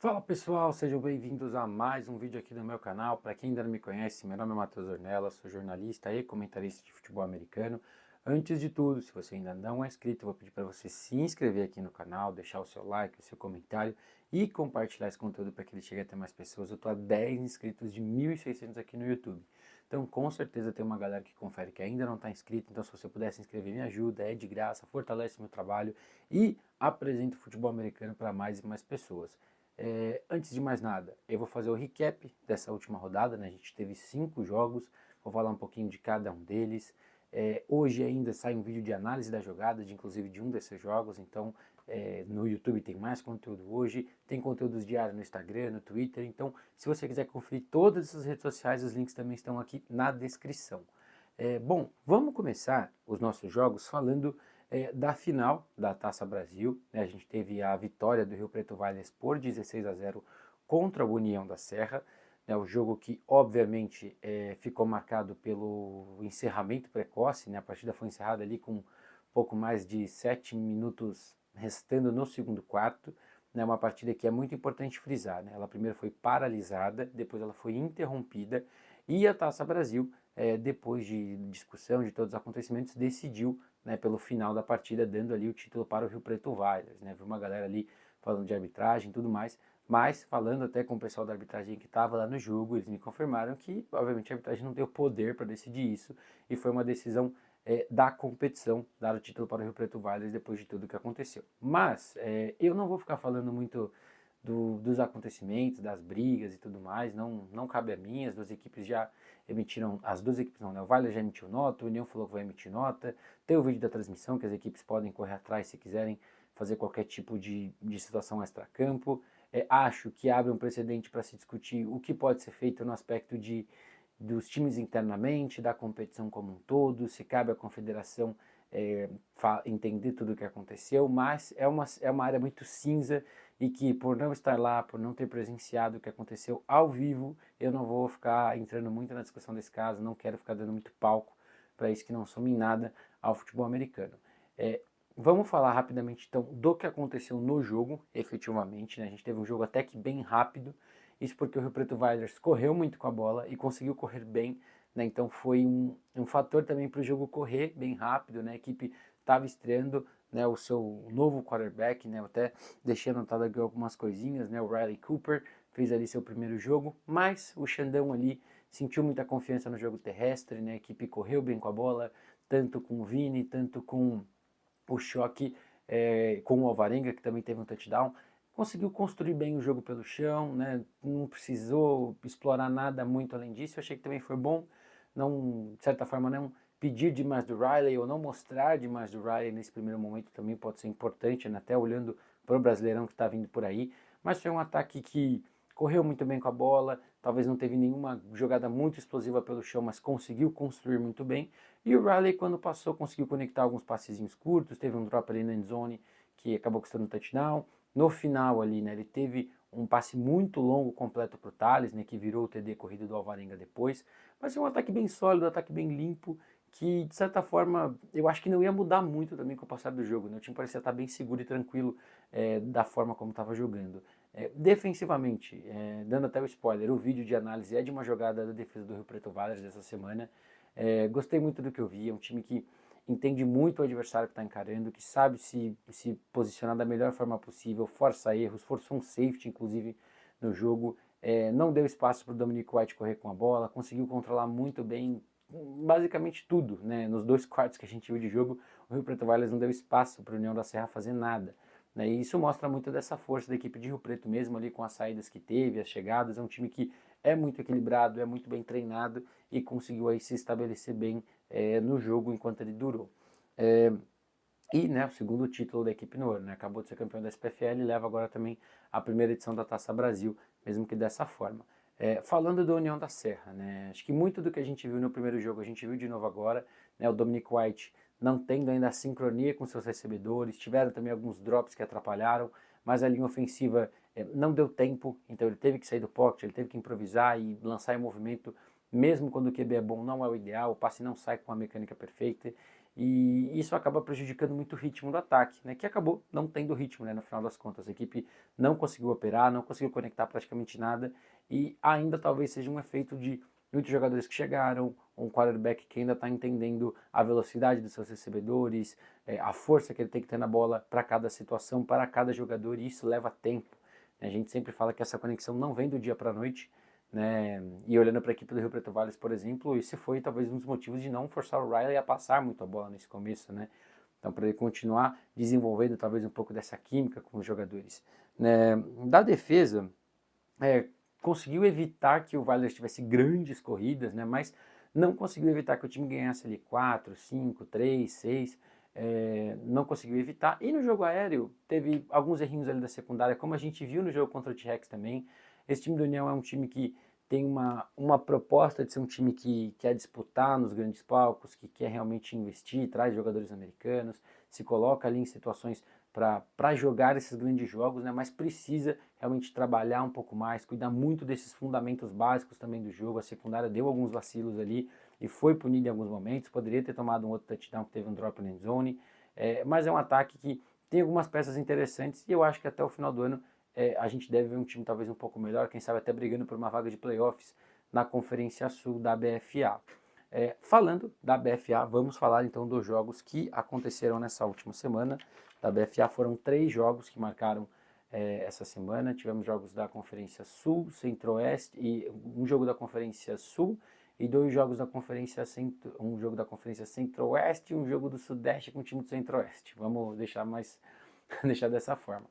Fala pessoal, sejam bem-vindos a mais um vídeo aqui do meu canal. Para quem ainda não me conhece, meu nome é Matheus Ornella, sou jornalista e comentarista de futebol americano. Antes de tudo, se você ainda não é inscrito, eu vou pedir para você se inscrever aqui no canal, deixar o seu like, o seu comentário e compartilhar esse conteúdo para que ele chegue até mais pessoas. Eu estou a 10 inscritos de 1.600 aqui no YouTube. Então, com certeza tem uma galera que confere que ainda não está inscrito, então se você puder se inscrever, me ajuda, é de graça, fortalece meu trabalho e apresenta o futebol americano para mais e mais pessoas. Antes de mais nada, eu vou fazer o recap dessa última rodada, né? A gente teve 5 jogos, vou falar um pouquinho de cada um deles. Hoje ainda sai um vídeo de análise da jogada, inclusive de um desses jogos, então no YouTube tem mais conteúdo hoje, tem conteúdos diários no Instagram, no Twitter, então se você quiser conferir todas essas redes sociais, os links também estão aqui na descrição. Bom, vamos começar os nossos jogos falando da final da Taça Brasil, né? A gente teve a vitória do Rio Preto Valles por 16-0 contra o União da Serra, né? O jogo que obviamente ficou marcado pelo encerramento precoce, né? A partida foi encerrada ali com pouco mais de 7 minutos restando no segundo quarto, né? Uma partida que é muito importante frisar, né? Ela primeiro foi paralisada, depois ela foi interrompida e a Taça Brasil, depois de discussão de todos os acontecimentos, decidiu, né, pelo final da partida, dando ali o título para o Rio Preto Valles, né? Vi uma galera ali falando de arbitragem e tudo mais, mas falando até com o pessoal da arbitragem que estava lá no jogo, eles me confirmaram que, obviamente, a arbitragem não tem o poder para decidir isso, e foi uma decisão da competição, dar o título para o Rio Preto Valles depois de tudo que aconteceu. Mas eu não vou ficar falando muito dos acontecimentos, das brigas e tudo mais, não cabe a mim, as duas equipes já emitiram, as duas equipes não, né? O Vale já emitiu nota, o União falou que vai emitir nota, tem o vídeo da transmissão que as equipes podem correr atrás se quiserem fazer qualquer tipo de situação extracampo. Acho que abre um precedente para se discutir o que pode ser feito no aspecto dos times internamente, da competição como um todo, se cabe à confederação entender tudo o que aconteceu, mas é uma área muito cinza e que por não estar lá, por não ter presenciado o que aconteceu ao vivo, eu não vou ficar entrando muito na discussão desse caso, não quero ficar dando muito palco para isso que não some em nada ao futebol americano. Vamos falar rapidamente então do que aconteceu no jogo, efetivamente, né? A gente teve um jogo até que bem rápido, isso porque o Rio Preto Wilders correu muito com a bola e conseguiu correr bem, né? Então foi um fator também para o jogo correr bem rápido, né? A equipe estava estreando, né, o seu novo quarterback, né? Eu até deixei anotado aqui algumas coisinhas, né? O Riley Cooper fez ali seu primeiro jogo, mas o Xandão ali sentiu muita confiança no jogo terrestre, né? A equipe correu bem com a bola, tanto com o Vini, tanto com o choque com o Alvarenga, que também teve um touchdown. Conseguiu construir bem o jogo pelo chão, né? Não precisou explorar nada muito além disso. Eu achei que também foi bom, não, de certa forma, não pedir demais do Riley ou não mostrar demais do Riley nesse primeiro momento também pode ser importante, né? Até olhando para o Brasileirão que está vindo por aí. Mas foi um ataque que correu muito bem com a bola, talvez não teve nenhuma jogada muito explosiva pelo chão, mas conseguiu construir muito bem. E o Riley, quando passou, conseguiu conectar alguns passezinhos curtos, teve um drop ali na endzone que acabou custando um touchdown. No final ali, né, ele teve um passe muito longo completo para o Thales, né, que virou o TD corrido do Alvarenga depois. Mas foi um ataque bem sólido, um ataque bem limpo, que de certa forma eu acho que não ia mudar muito também com o passar do jogo. Né? O time parecia estar bem seguro e tranquilo da forma como estava jogando. Defensivamente, dando até o spoiler, o vídeo de análise é de uma jogada da defesa do Rio Preto Valles dessa semana. Gostei muito do que eu vi, é um time que entende muito o adversário que está encarando, que sabe se posicionar da melhor forma possível, força erros, forçou um safety inclusive no jogo, não deu espaço para o Dominic White correr com a bola, conseguiu controlar muito bem basicamente tudo, né? Nos 2 quartos que a gente viu de jogo, o Rio Preto Valles não deu espaço para o União da Serra fazer nada. Né? E isso mostra muito dessa força da equipe de Rio Preto mesmo ali com as saídas que teve, as chegadas, é um time que é muito equilibrado, é muito bem treinado e conseguiu aí se estabelecer bem no jogo enquanto ele durou. E né, o segundo título da equipe no ano, né? Acabou de ser campeão da SPFL e leva agora também a primeira edição da Taça Brasil, mesmo que dessa forma. Falando da União da Serra, né? Acho que muito do que a gente viu no primeiro jogo a gente viu de novo agora, né? O Dominic White não tendo ainda a sincronia com seus recebedores, tiveram também alguns drops que atrapalharam, mas a linha ofensiva não deu tempo, então ele teve que sair do pocket, ele teve que improvisar e lançar em movimento, mesmo quando o QB é bom, não é o ideal, o passe não sai com a mecânica perfeita, e isso acaba prejudicando muito o ritmo do ataque, né, que acabou não tendo ritmo, né, no final das contas. A equipe não conseguiu operar, não conseguiu conectar praticamente nada, e ainda talvez seja um efeito de muitos jogadores que chegaram, um quarterback que ainda está entendendo a velocidade dos seus recebedores, a força que ele tem que ter na bola para cada situação, para cada jogador, e isso leva tempo. A gente sempre fala que essa conexão não vem do dia para a noite, né? E olhando para a equipe do Rio Preto Vales, por exemplo, esse foi talvez um dos motivos de não forçar o Riley a passar muito a bola nesse começo, né? Então, para ele continuar desenvolvendo talvez um pouco dessa química com os jogadores. Né? Da defesa, é, conseguiu evitar que o Valor tivesse grandes corridas, né? Mas não conseguiu evitar que o time ganhasse ali 4, 5, 3, 6. Não conseguiu evitar. E no jogo aéreo, teve alguns errinhos ali da secundária, como a gente viu no jogo contra o T-Rex também. Esse time do União é um time que tem uma proposta de ser um time que quer disputar nos grandes palcos, que quer realmente investir, traz jogadores americanos, se coloca ali em situações para jogar esses grandes jogos, né? Mas precisa realmente trabalhar um pouco mais, cuidar muito desses fundamentos básicos também do jogo. A secundária deu alguns vacilos ali e foi punida em alguns momentos, poderia ter tomado um outro touchdown que teve um drop na end zone, mas é um ataque que tem algumas peças interessantes e eu acho que até o final do ano a gente deve ver um time talvez um pouco melhor, quem sabe até brigando por uma vaga de playoffs na Conferência Sul da BFA. Falando da BFA, vamos falar então dos jogos que aconteceram nessa última semana. Da BFA foram 3 jogos que marcaram essa semana. Tivemos jogos da Conferência Sul, Centro-Oeste, e um jogo da Conferência Sul e 2 jogos da Conferência Centro, um jogo da Conferência Centro-Oeste e um jogo do Sudeste com o time do Centro-Oeste. Vamos deixar deixar dessa forma.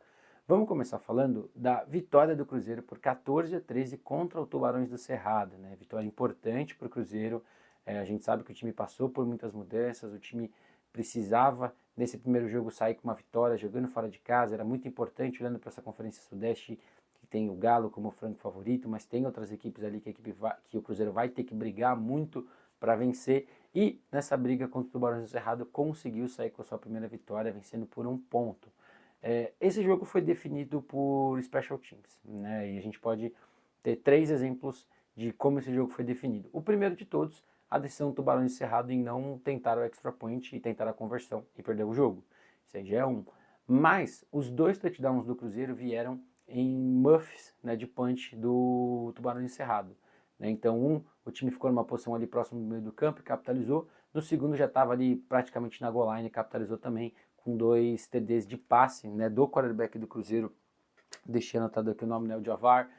Vamos começar falando da vitória do Cruzeiro por 14-13 contra o Tubarões do Cerrado, né? Vitória importante para o Cruzeiro. A gente sabe que o time passou por muitas mudanças, o time precisava nesse primeiro jogo sair com uma vitória, jogando fora de casa, era muito importante, olhando para essa Conferência Sudeste, que tem o Galo como franco favorito, mas tem outras equipes ali que o Cruzeiro vai ter que brigar muito para vencer, e nessa briga contra o Tubarões do Cerrado conseguiu sair com a sua primeira vitória, vencendo por 1 ponto. Esse jogo foi definido por Special Teams, né? E a gente pode ter 3 exemplos de como esse jogo foi definido. O primeiro de todos, a decisão do Tubarões do Cerrado em não tentar o extra point e tentar a conversão e perder o jogo. Isso aí já é um. Mas os 2 touchdowns do Cruzeiro vieram em muffs, né, de punch do Tubarões do Cerrado. Né? Então, o time ficou numa posição ali próximo do meio do campo e capitalizou. No segundo já estava ali praticamente na goal line e capitalizou também com 2 TDs de passe, né, do quarterback do Cruzeiro. Deixei anotado aqui o nome, né, o Javar,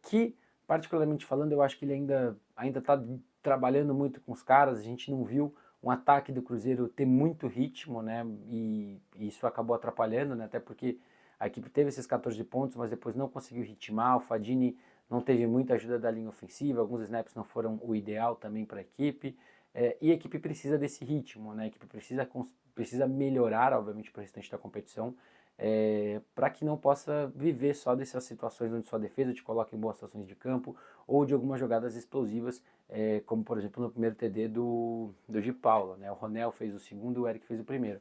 que particularmente falando, eu acho que ele ainda está trabalhando muito com os caras. A gente não viu um ataque do Cruzeiro ter muito ritmo, né? E isso acabou atrapalhando, né? Até porque a equipe teve esses 14 pontos, mas depois não conseguiu ritmar. O Fadini não teve muita ajuda da linha ofensiva, alguns snaps não foram o ideal também para a equipe. E a equipe precisa desse ritmo, né? A equipe precisa melhorar, obviamente, para o restante da competição, para que não possa viver só dessas situações onde sua defesa te coloca em boas situações de campo ou de algumas jogadas explosivas, como por exemplo no primeiro TD do Gi Paula, né? O Ronel fez o segundo e o Eric fez o primeiro.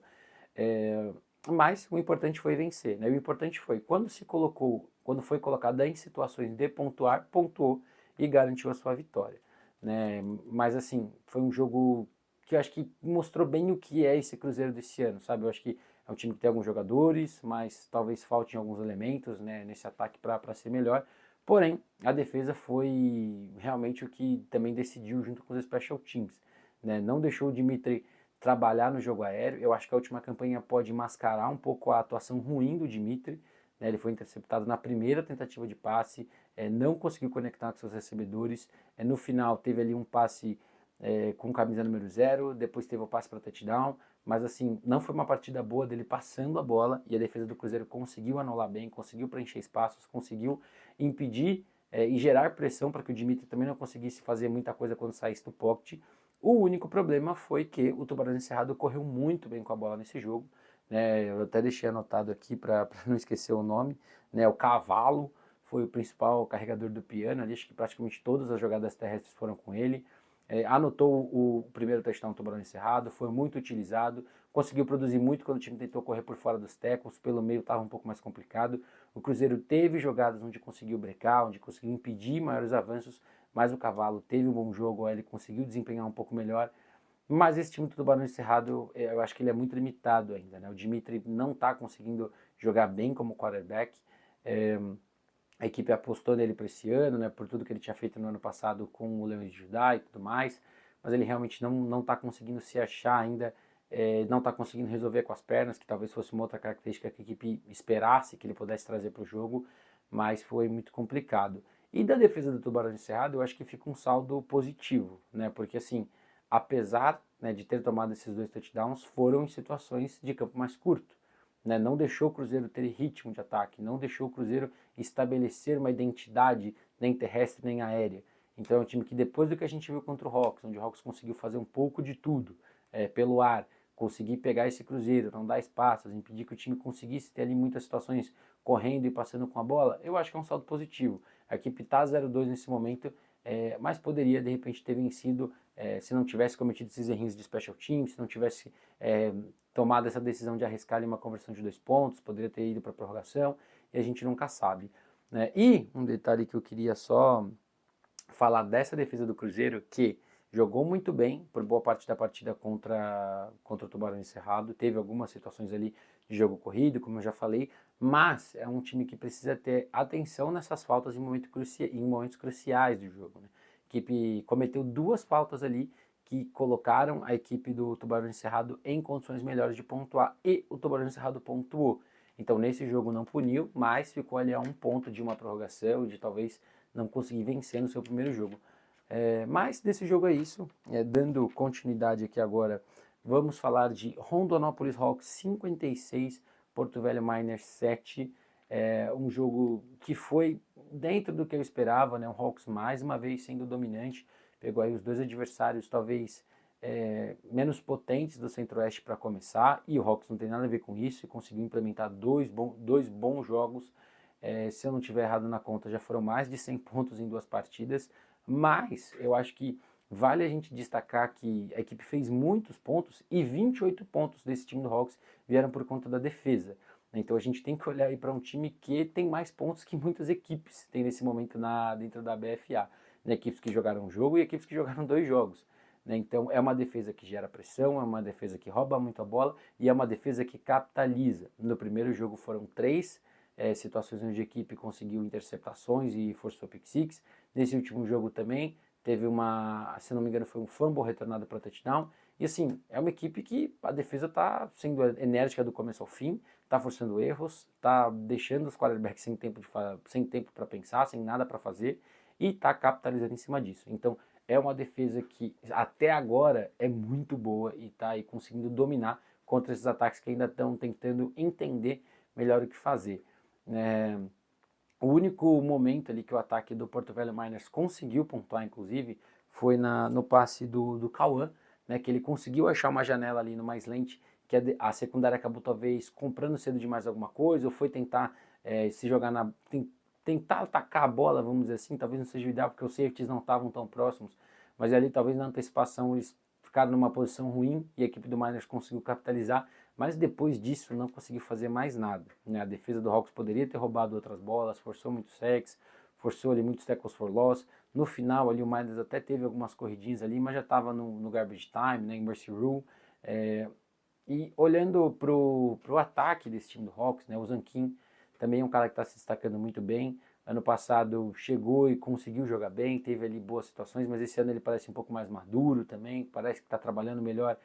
Mas o importante foi vencer, né? O importante foi quando foi colocado em situações de pontuar, pontuou e garantiu a sua vitória, né? Mas assim, foi um jogo que eu acho que mostrou bem o que é esse Cruzeiro desse ano, sabe? Eu acho que é um time que tem alguns jogadores, mas talvez faltem alguns elementos, né, nesse ataque para ser melhor. Porém, a defesa foi realmente o que também decidiu junto com os special teams, né? Não deixou o Dimitri trabalhar no jogo aéreo. Eu acho que a última campanha pode mascarar um pouco a atuação ruim do Dimitri, né? Ele foi interceptado na primeira tentativa de passe, não conseguiu conectar com seus recebedores. No final teve ali um passe com camisa número 0, depois teve o passe para touchdown, mas assim, não foi uma partida boa dele passando a bola, e a defesa do Cruzeiro conseguiu anular bem, conseguiu preencher espaços, conseguiu impedir e gerar pressão para que o Dimitri também não conseguisse fazer muita coisa quando saísse do pocket. O único problema foi que o Tubarão Cerrado correu muito bem com a bola nesse jogo, né? Eu até deixei anotado aqui para não esquecer o nome, né? O Cavalo foi o principal carregador do piano, ali acho que praticamente todas as jogadas terrestres foram com ele. Anotou o primeiro touchdown do Tubarão Cerrado, foi muito utilizado, conseguiu produzir muito quando o time tentou correr por fora dos tackles, pelo meio estava um pouco mais complicado. O Cruzeiro teve jogadas onde conseguiu brecar, onde conseguiu impedir maiores avanços, mas o Cavalo teve um bom jogo, ele conseguiu desempenhar um pouco melhor. Mas esse time do Tubarão Cerrado, eu acho que ele é muito limitado ainda, né? O Dimitri não está conseguindo jogar bem como quarterback. É, a equipe apostou nele para esse ano, né? Por tudo que ele tinha feito no ano passado com o Leões de Judá e tudo mais. Mas ele realmente não está conseguindo se achar ainda, não está conseguindo resolver com as pernas, que talvez fosse uma outra característica que a equipe esperasse que ele pudesse trazer para o jogo, mas foi muito complicado. E da defesa do Tubarão de Cerrado, eu acho que fica um saldo positivo, né? Porque assim, apesar, né, de ter tomado esses 2 touchdowns, foram em situações de campo mais curto. Né? Não deixou o Cruzeiro ter ritmo de ataque, não deixou o Cruzeiro estabelecer uma identidade nem terrestre nem aérea. Então é um time que depois do que a gente viu contra o Hawks, onde o Hawks conseguiu fazer um pouco de tudo pelo ar, conseguir pegar esse Cruzeiro, não dar espaços, impedir que o time conseguisse ter ali muitas situações correndo e passando com a bola, eu acho que é um saldo positivo. A equipe está 0-2 nesse momento, mas poderia de repente ter vencido se não tivesse cometido esses errinhos de special teams, se não tivesse tomado essa decisão de arriscar ali uma conversão de 2 pontos, poderia ter ido para a prorrogação, e a gente nunca sabe. Né? E um detalhe que eu queria só falar dessa defesa do Cruzeiro, que jogou muito bem por boa parte da partida contra o Tubarão Cerrado, teve algumas situações ali de jogo corrido, como eu já falei, mas é um time que precisa ter atenção nessas faltas em momentos cruciais do jogo. Né? A equipe cometeu 2 faltas ali que colocaram a equipe do Tubarão Cerrado em condições melhores de pontuar, e o Tubarão Cerrado pontuou. Então nesse jogo não puniu, mas ficou ali a 1 ponto de uma prorrogação, de talvez não conseguir vencer no seu primeiro jogo. Mas desse jogo é isso. Dando continuidade aqui agora, vamos falar de Rondonópolis Hawks 56, Porto Velho Miners 7. Um jogo que foi dentro do que eu esperava, né? O Hawks mais uma vez sendo dominante. Pegou aí os 2 adversários talvez menos potentes do Centro-Oeste para começar, e o Hawks não tem nada a ver com isso, e conseguiu implementar dois bons jogos. Se eu não tiver errado na conta, já foram mais de 100 pontos em 2 partidas, mas eu acho que vale a gente destacar que a equipe fez muitos pontos, e 28 pontos desse time do Hawks vieram por conta da defesa. Então a gente tem que olhar aí para um time que tem mais pontos que muitas equipes têm nesse momento dentro da BFA. Né? Equipes que jogaram um jogo e equipes que jogaram 2 jogos. Né? Então é uma defesa que gera pressão, é uma defesa que rouba muito a bola e é uma defesa que capitaliza. No primeiro jogo foram 3 situações onde a equipe conseguiu interceptações e forçou pick six. Nesse último jogo também teve se não me engano, foi um fumble retornado para touchdown. E assim, é uma equipe que a defesa está sendo enérgica do começo ao fim, está forçando erros, está deixando os quarterbacks sem tempo para pensar, sem nada para fazer, e está capitalizando em cima disso. Então é uma defesa que até agora é muito boa e está aí conseguindo dominar contra esses ataques que ainda estão tentando entender melhor o que fazer. O único momento ali que o ataque do Porto Velho Miners conseguiu pontuar, inclusive, foi no passe do Cauã, né, que ele conseguiu achar uma janela ali no mais lente, que a secundária acabou talvez comprando cedo demais alguma coisa, ou foi tentar se jogar tentar atacar a bola, vamos dizer assim, talvez não seja o ideal, porque os safeties não estavam tão próximos, mas ali talvez na antecipação eles ficaram numa posição ruim e a equipe do Miners conseguiu capitalizar, mas depois disso não conseguiu fazer mais nada. Né? A defesa do Hawks poderia ter roubado outras bolas, forçou muitos sacks, forçou ali muitos tackles for loss. No final ali o Miners até teve algumas corridinhas ali, mas já estava no garbage time, né, em mercy rule. E olhando pro ataque desse time do Hawks, né, o Zankin também é um cara que está se destacando muito bem. Ano passado chegou e conseguiu jogar bem, teve ali boas situações, mas esse ano ele parece um pouco mais maduro também, parece que está trabalhando melhor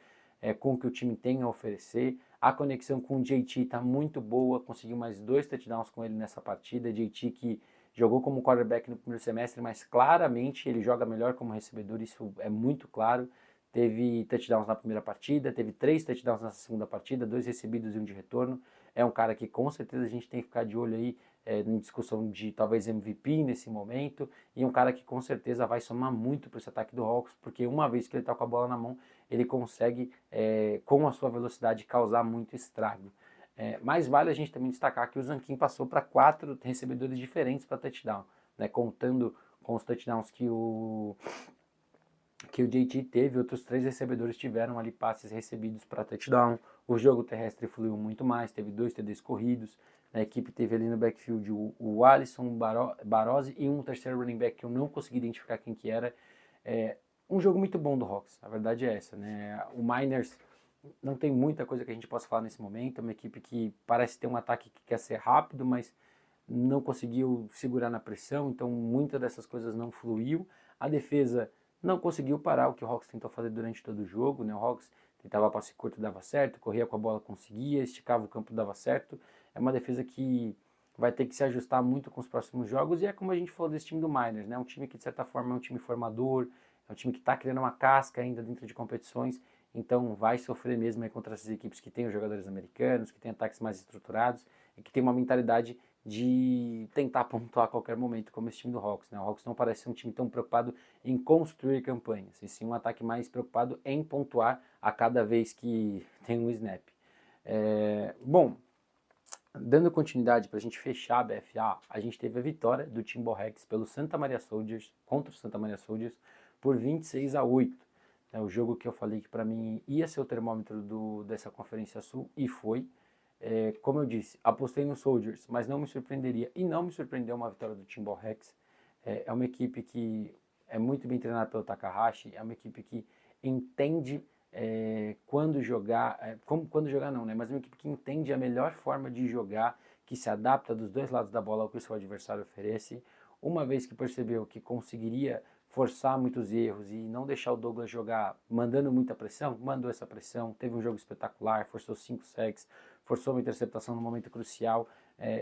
com o que o time tem a oferecer. A conexão com o JT está muito boa, conseguiu mais 2 touchdowns com ele nessa partida. JT que jogou como quarterback no primeiro semestre, mas claramente ele joga melhor como recebedor, isso é muito claro. Teve touchdowns na primeira partida, teve 3 touchdowns na segunda partida, 2 recebidos e 1 de retorno. É um cara que com certeza a gente tem que ficar de olho aí em discussão de talvez MVP nesse momento, e um cara que com certeza vai somar muito para esse ataque do Hawks, porque uma vez que ele está com a bola na mão, ele consegue, com a sua velocidade, causar muito estrago. Mas vale a gente também destacar que o Zankin passou para 4 recebedores diferentes para touchdown, né, contando com os touchdowns que o JT teve, outros 3 recebedores tiveram ali passes recebidos para touchdown. O jogo terrestre fluiu muito mais, teve 2 TDs corridos. A equipe teve ali no backfield o Alisson Barose e um terceiro running back que eu não consegui identificar quem que era. um jogo muito bom do Hawks, a verdade é essa, né? O Miners não tem muita coisa que a gente possa falar nesse momento, é uma equipe que parece ter um ataque que quer ser rápido, mas não conseguiu segurar na pressão, então muitas dessas coisas não fluiu. A defesa não conseguiu parar o que o Hawks tentou fazer durante todo o jogo, né? O Hawks tentava passe curto, dava certo, corria com a bola, conseguia, esticava o campo, dava certo. É uma defesa que vai ter que se ajustar muito com os próximos jogos, e é como a gente falou desse time do Miners, né? Um time que de certa forma é um time formador, é um time que está criando uma casca ainda dentro de competições, então vai sofrer mesmo aí contra essas equipes que têm os jogadores americanos, que têm ataques mais estruturados e que têm uma mentalidade de tentar pontuar a qualquer momento, como esse time do Hawks, né? O Hawks não parece ser um time tão preocupado em construir campanhas, e sim um ataque mais preocupado em pontuar a cada vez que tem um snap. Bom, dando continuidade para a gente fechar a BFA, a gente teve a vitória do Timberhawks pelo Santa Maria Soldiers, contra o Santa Maria Soldiers, por 26-8. É o jogo que eu falei que para mim ia ser o termômetro dessa Conferência Sul, e foi. Como eu disse, apostei no Soldiers, mas não me surpreenderia, e não me surpreendeu uma vitória do Timberhawks. É uma equipe que é muito bem treinada pelo Takahashi, é uma equipe que entende quando jogar, quando jogar não, né? Mas é uma equipe que entende a melhor forma de jogar, que se adapta dos dois lados da bola ao que o seu adversário oferece. Uma vez que percebeu que conseguiria forçar muitos erros e não deixar o Douglas jogar mandando muita pressão, mandou essa pressão, teve um jogo espetacular, forçou 5 sacks, forçou uma interceptação no momento crucial.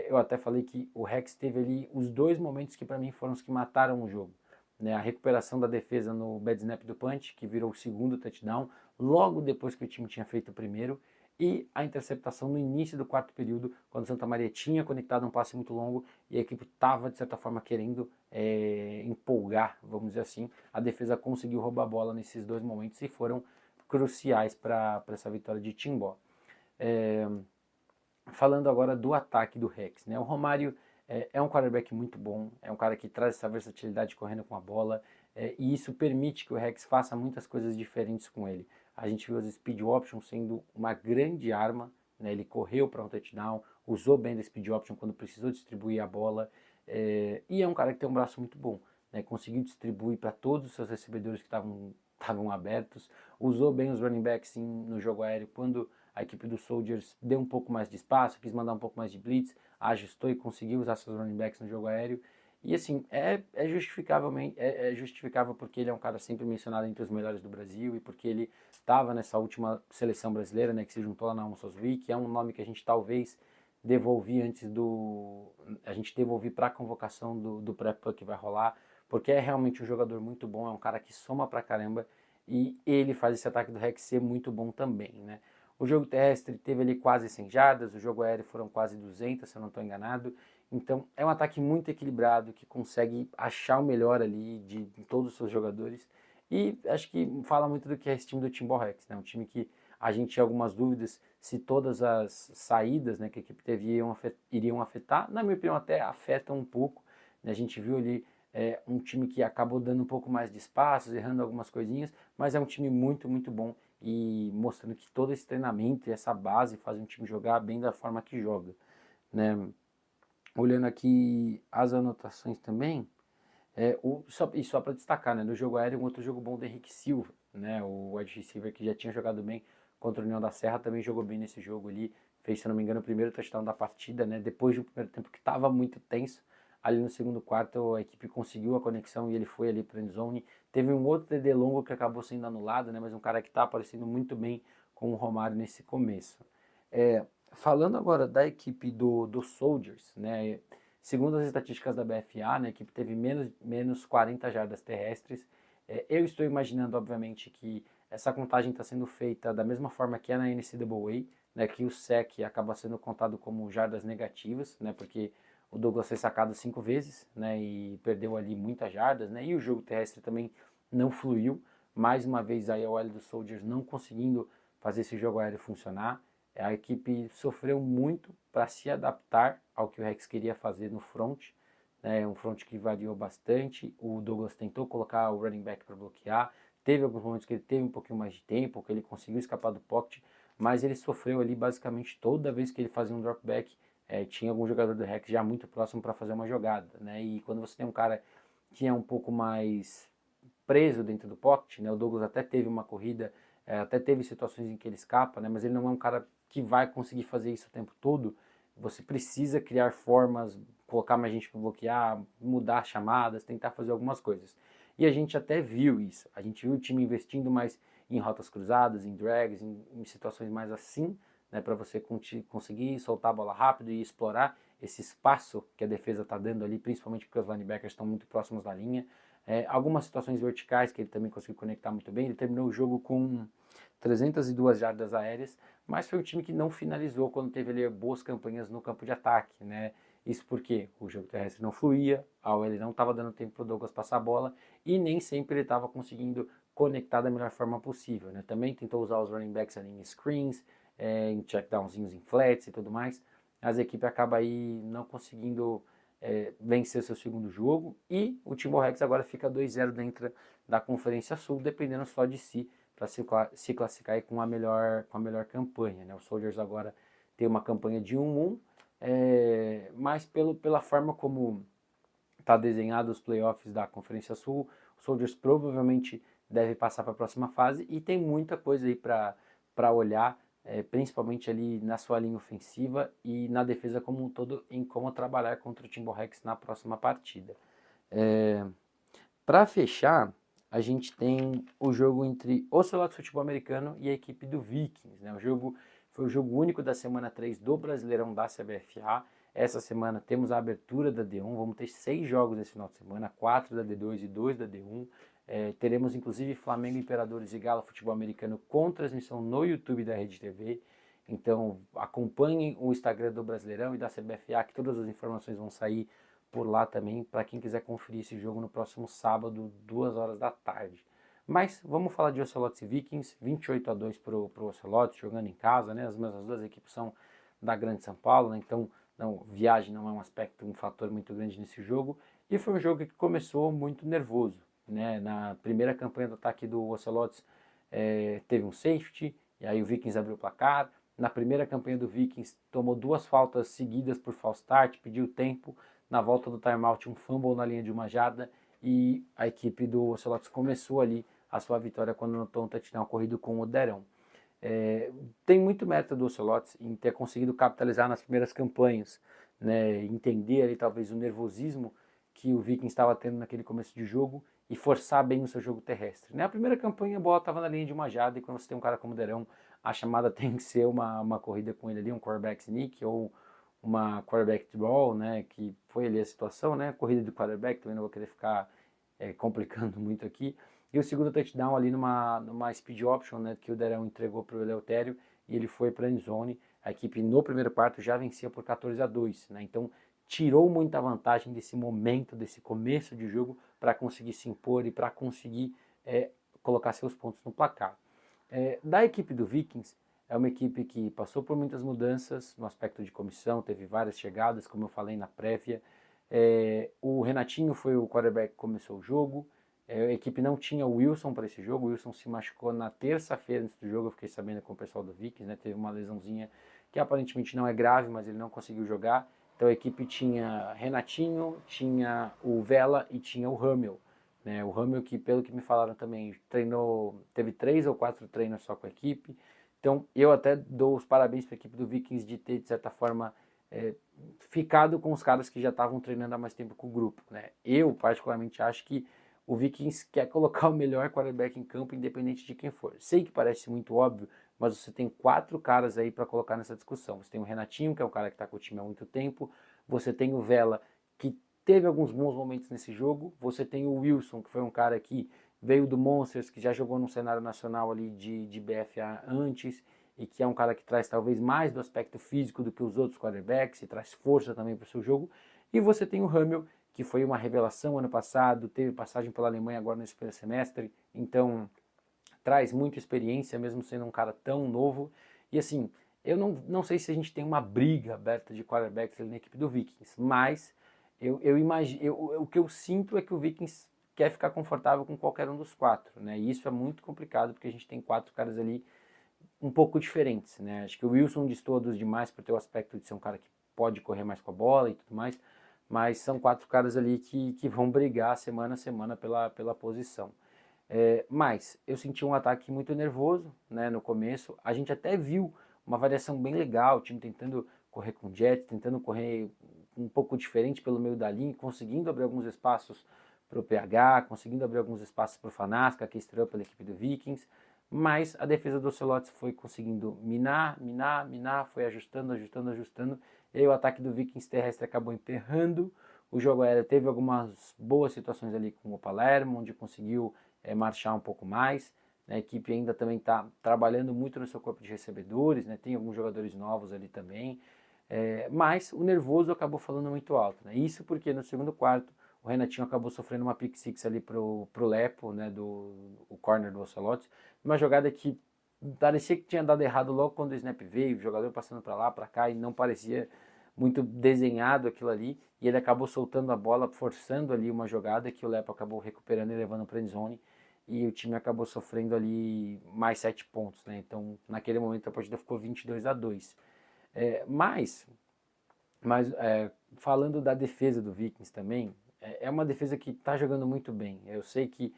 Eu até falei que o Rex teve ali os dois momentos que para mim foram os que mataram o jogo. Né, a recuperação da defesa no bad snap do punch, que virou o segundo touchdown, logo depois que o time tinha feito o primeiro, e a interceptação no início do quarto período, quando o Santa Maria tinha conectado um passe muito longo e a equipe estava, de certa forma, querendo empolgar, vamos dizer assim. A defesa conseguiu roubar a bola nesses dois momentos e foram cruciais para essa vitória de Timbó. Falando agora do ataque do Rex, né? O Romário é um quarterback muito bom, é um cara que traz essa versatilidade correndo com a bola, e isso permite que o Rex faça muitas coisas diferentes com ele. A gente viu as speed options sendo uma grande arma, né? Ele correu para um touchdown, usou bem da speed option quando precisou distribuir a bola, e é um cara que tem um braço muito bom, né? Conseguiu distribuir para todos os seus recebedores que estavam abertos, usou bem os running backs no jogo aéreo quando a equipe dos Soldiers deu um pouco mais de espaço, quis mandar um pouco mais de blitz, ajustou e conseguiu usar seus running backs no jogo aéreo. E assim, é justificável porque ele é um cara sempre mencionado entre os melhores do Brasil e porque ele estava nessa última seleção brasileira, né, que se juntou lá na Umsosvi, que é um nome que a gente talvez devolvi antes do... a gente devolvi para a convocação do pré-puck que vai rolar, porque é realmente um jogador muito bom, é um cara que soma pra caramba e ele faz esse ataque do Rex ser muito bom também, né? O jogo terrestre teve ali quase 100 jardas, o jogo aéreo foram quase 200, se eu não estou enganado. Então é um ataque muito equilibrado, que consegue achar o melhor ali de todos os seus jogadores. E acho que fala muito do que é esse time do Timberhawks, né? Um time que a gente tinha algumas dúvidas se todas as saídas, né, que a equipe teve iriam afetar. Na minha opinião, até afetam um pouco, né? A gente viu ali um time que acabou dando um pouco mais de espaços, errando algumas coisinhas, mas é um time muito, muito bom e mostrando que todo esse treinamento e essa base fazem o time jogar bem da forma que joga, né? Olhando aqui as anotações também, só para destacar, né, no jogo aéreo, um outro jogo bom do Henrique Silva, né, o wide receiver que já tinha jogado bem contra o União da Serra, também jogou bem nesse jogo ali, fez, se não me engano, o primeiro touchdown da partida, né, depois de um primeiro tempo que estava muito tenso. Ali no segundo quarto a equipe conseguiu a conexão e ele foi ali para a endzone. Teve um outro TD longo que acabou sendo anulado, né, mas um cara que está aparecendo muito bem com o Romário nesse começo. Falando agora da equipe do Soldiers, né, segundo as estatísticas da BFA, né, a equipe teve menos 40 jardas terrestres. Eu estou imaginando, obviamente, que essa contagem está sendo feita da mesma forma que é na NCAA, né, que o sec acaba sendo contado como jardas negativas, né, porque o Douglas foi sacado 5 vezes, né, e perdeu ali muitas jardas, né, e o jogo terrestre também não fluiu. Mais uma vez aí a OL dos Soldiers não conseguindo fazer esse jogo aéreo funcionar. A equipe sofreu muito para se adaptar ao que o Rex queria fazer no front, né, um front que variou bastante. O Douglas tentou colocar o running back para bloquear, teve alguns momentos que ele teve um pouquinho mais de tempo, que ele conseguiu escapar do pocket, mas ele sofreu ali basicamente toda vez que ele fazia um dropback. Tinha algum jogador do Rex já muito próximo para fazer uma jogada, né? E quando você tem um cara que é um pouco mais preso dentro do pocket, né? O Douglas até teve uma corrida, até teve situações em que ele escapa, né? Mas ele não é um cara que vai conseguir fazer isso o tempo todo. Você precisa criar formas, colocar mais gente para bloquear, mudar chamadas, tentar fazer algumas coisas. E a gente até viu isso. A gente viu o time investindo mais em rotas cruzadas, em drags, em situações mais assim, né, para você conseguir soltar a bola rápido e explorar esse espaço que a defesa está dando ali, principalmente porque os linebackers estão muito próximos da linha. Algumas situações verticais que ele também conseguiu conectar muito bem. Ele terminou o jogo com 302 jardas aéreas, mas foi um time que não finalizou quando teve ali boas campanhas no campo de ataque, né? Isso porque o jogo terrestre não fluía, a OL não estava dando tempo para o Douglas passar a bola e nem sempre ele estava conseguindo conectar da melhor forma possível, né? Também tentou usar os running backs ali em screens, em checkdownzinhos em flats e tudo mais, mas a equipe acaba aí não conseguindo vencer seu segundo jogo e o Timberwolves agora fica 2-0 dentro da Conferência Sul, dependendo só de si para se classificar com a melhor campanha, né? Os Soldiers agora tem uma campanha de 1-1, mas pela forma como está desenhado os playoffs da Conferência Sul, os Soldiers provavelmente deve passar para a próxima fase e tem muita coisa aí para olhar, principalmente ali na sua linha ofensiva e na defesa como um todo, em como trabalhar contra o Timberwolves na próxima partida. Para fechar, a gente tem o jogo entre o Ocelots Futebol Americano e a equipe do Vikings, né? Foi o jogo único da semana 3 do Brasileirão da CBFA. Essa semana temos a abertura da D1, vamos ter 6 jogos nesse final de semana, 4 da D2 e 2 da D1. Teremos inclusive Flamengo, Imperadores e Gala Futebol Americano com transmissão no YouTube da Rede TV. Então acompanhem o Instagram do Brasileirão e da CBFA, que todas as informações vão sair por lá também, para quem quiser conferir esse jogo no próximo sábado, 2 horas da tarde. Mas vamos falar de Ocelots e Vikings, 28-2 para o Ocelots, jogando em casa, né? As duas equipes são da Grande São Paulo, né? Então viagem não é um fator muito grande nesse jogo. E foi um jogo que começou muito nervoso, né? Na primeira campanha do ataque do Ocelots teve um safety, e aí o Vikings abriu o placar. Na primeira campanha do Vikings tomou 2 faltas seguidas por false start, pediu tempo. Na volta do timeout, um fumble na linha de uma jarda e a equipe do Ocelots começou ali a sua vitória quando anotou um touchdown corrido com o Derão. Tem muito mérito do Ocelots em ter conseguido capitalizar nas primeiras campanhas, né, entender ali talvez o nervosismo que o Vikings estava tendo naquele começo de jogo e forçar bem o seu jogo terrestre. Na primeira campanha a bola estava na linha de uma jarda e quando você tem um cara como o Derão, a chamada tem que ser uma corrida com ele ali, um quarterback sneak ou uma quarterback draw, né, que foi ali a situação, né, corrida de quarterback, também não vou querer ficar complicando muito aqui, e o segundo touchdown ali numa speed option, né, que o Derão entregou para o Eleutério, e ele foi para a endzone, a equipe no primeiro quarto já vencia por 14-2, né, então tirou muita vantagem desse momento, desse começo de jogo, para conseguir se impor e para conseguir colocar seus pontos no placar. Da equipe do Vikings, é uma equipe que passou por muitas mudanças no aspecto de comissão, teve várias chegadas, como eu falei na prévia. O Renatinho foi o quarterback que começou o jogo. A equipe não tinha o Wilson para esse jogo. O Wilson se machucou na terça-feira antes do jogo. Eu fiquei sabendo com o pessoal do Vikings, né? Teve uma lesãozinha que aparentemente não é grave, mas ele não conseguiu jogar. Então a equipe tinha Renatinho, tinha o Vela e tinha o Hummel. Né? O Hummel que, pelo que me falaram também, teve 3 ou 4 treinos só com a equipe. Então, eu até dou os parabéns para a equipe do Vikings de ter, de certa forma, ficado com os caras que já estavam treinando há mais tempo com o grupo. Né? Eu, particularmente, acho que o Vikings quer colocar o melhor quarterback em campo, independente de quem for. Sei que parece muito óbvio, mas você tem 4 caras aí para colocar nessa discussão. Você tem o Renatinho, que é um cara que está com o time há muito tempo. Você tem o Vela, que teve alguns bons momentos nesse jogo. Você tem o Wilson, que foi um cara que veio do Monsters, que já jogou no cenário nacional ali de BFA antes, e que é um cara que traz talvez mais do aspecto físico do que os outros quarterbacks, e traz força também para o seu jogo. E você tem o Hummel, que foi uma revelação ano passado, teve passagem pela Alemanha agora nesse primeiro semestre, então traz muita experiência, mesmo sendo um cara tão novo. E assim, eu não sei se a gente tem uma briga aberta de quarterbacks ali na equipe do Vikings, mas eu imagino, o que eu sinto é que o Vikings quer ficar confortável com qualquer um dos 4, né? E isso é muito complicado porque a gente tem 4 caras ali um pouco diferentes, né? Acho que o Wilson destoa dos demais por ter o aspecto de ser um cara que pode correr mais com a bola e tudo mais, mas são 4 caras ali que vão brigar semana a semana pela posição. Mas eu senti um ataque muito nervoso, né, no começo. A gente até viu uma variação bem legal, o time tentando correr com jet, tentando correr um pouco diferente pelo meio da linha, conseguindo abrir alguns espaços para o PH, conseguindo abrir alguns espaços para o Fanasca, que estreou pela equipe do Vikings, mas a defesa do Ocelotes foi conseguindo minar, foi ajustando, e aí o ataque do Vikings terrestre acabou emperrando. O jogo aéreo teve algumas boas situações ali com o Palermo, onde conseguiu marchar um pouco mais. A equipe ainda também está trabalhando muito no seu corpo de recebedores, né? Tem alguns jogadores novos ali também. Mas o nervoso acabou falando muito alto. Né? Isso porque no segundo quarto o Renatinho acabou sofrendo uma pick six ali pro Lepo, né, o corner do Ocelotes, uma jogada que parecia que tinha dado errado logo quando o snap veio, o jogador passando para lá, para cá, e não parecia muito desenhado aquilo ali, e ele acabou soltando a bola, forçando ali uma jogada que o Lepo acabou recuperando e levando para a endzone, e o time acabou sofrendo ali mais 7 pontos, né? Então, naquele momento a partida ficou 22-2. Mas falando da defesa do Vikings também, é uma defesa que está jogando muito bem. Eu sei que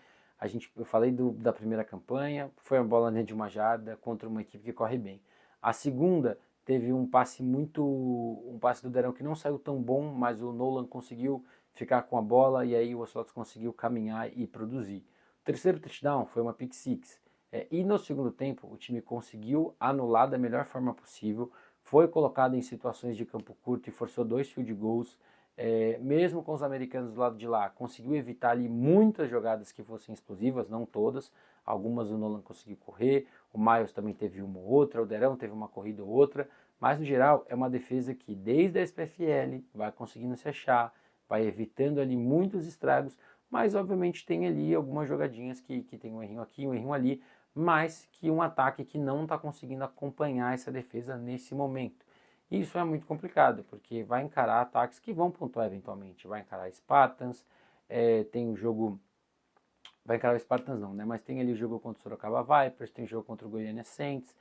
eu falei da primeira campanha, foi uma bola dentro de uma jarda contra uma equipe que corre bem. A segunda teve um passe do Derão que não saiu tão bom, mas o Nolan conseguiu ficar com a bola e aí o Ocelotes conseguiu caminhar e produzir. O terceiro touchdown foi uma pick six. E no segundo tempo o time conseguiu anular da melhor forma possível, foi colocado em situações de campo curto e forçou 2 field goals, mesmo com os americanos do lado de lá, conseguiu evitar ali muitas jogadas que fossem explosivas, não todas, algumas o Nolan conseguiu correr, o Miles também teve uma ou outra, o Derão teve uma corrida ou outra, mas no geral é uma defesa que desde a SPFL vai conseguindo se achar, vai evitando ali muitos estragos, mas obviamente tem ali algumas jogadinhas que tem um errinho aqui, um errinho ali, mas que um ataque que não está conseguindo acompanhar essa defesa nesse momento. Isso é muito complicado, porque vai encarar ataques que vão pontuar eventualmente, vai encarar Spartans, tem o jogo, vai encarar o Spartans não, né? Mas tem ali o jogo contra o Sorocaba Vipers, tem o jogo contra o Goiânia Saints,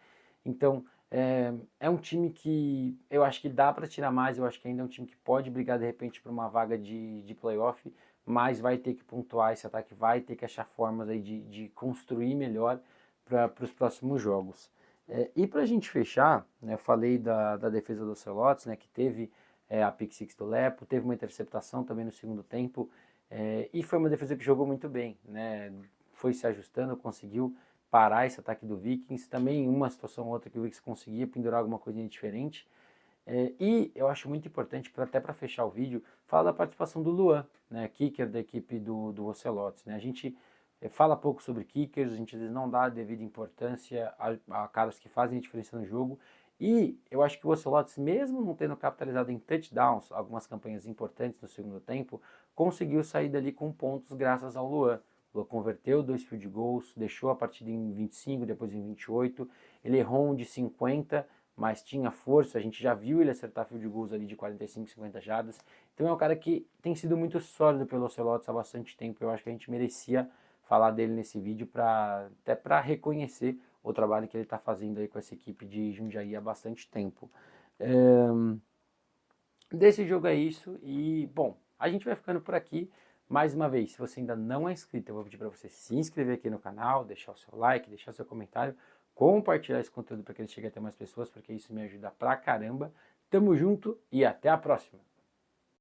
então é um time que eu acho que dá para tirar mais, eu acho que ainda é um time que pode brigar de repente por uma vaga de playoff, mas vai ter que pontuar esse ataque, vai ter que achar formas aí de construir melhor para os próximos jogos. E para a gente fechar, né, eu falei da defesa do Ocelotes, né, que teve a pick six do Lepo, teve uma interceptação também no segundo tempo, e foi uma defesa que jogou muito bem, né, foi se ajustando, conseguiu parar esse ataque do Vikings, também em uma situação ou outra que o Vikings conseguia pendurar alguma coisinha diferente. E eu acho muito importante, até para fechar o vídeo, falar da participação do Luan, né, kicker da equipe do Ocelotes. Né? A gente fala pouco sobre kickers, a gente às vezes não dá a devida importância a caras que fazem a diferença no jogo. E eu acho que o Ocelotes, mesmo não tendo capitalizado em touchdowns, algumas campanhas importantes no segundo tempo, conseguiu sair dali com pontos graças ao Luan. O Luan converteu 2 field goals, deixou a partida em 25, depois em 28. Ele errou um de 50, mas tinha força, a gente já viu ele acertar field goals ali de 45, 50 jardas. Então é um cara que tem sido muito sólido pelo Ocelotes há bastante tempo. Eu acho que a gente merecia falar dele nesse vídeo até para reconhecer o trabalho que ele está fazendo aí com essa equipe de Jundiaí há bastante tempo. Desse jogo é isso e, bom, a gente vai ficando por aqui. Mais uma vez, se você ainda não é inscrito, eu vou pedir para você se inscrever aqui no canal, deixar o seu like, deixar o seu comentário, compartilhar esse conteúdo para que ele chegue até mais pessoas, porque isso me ajuda pra caramba. Tamo junto e até a próxima!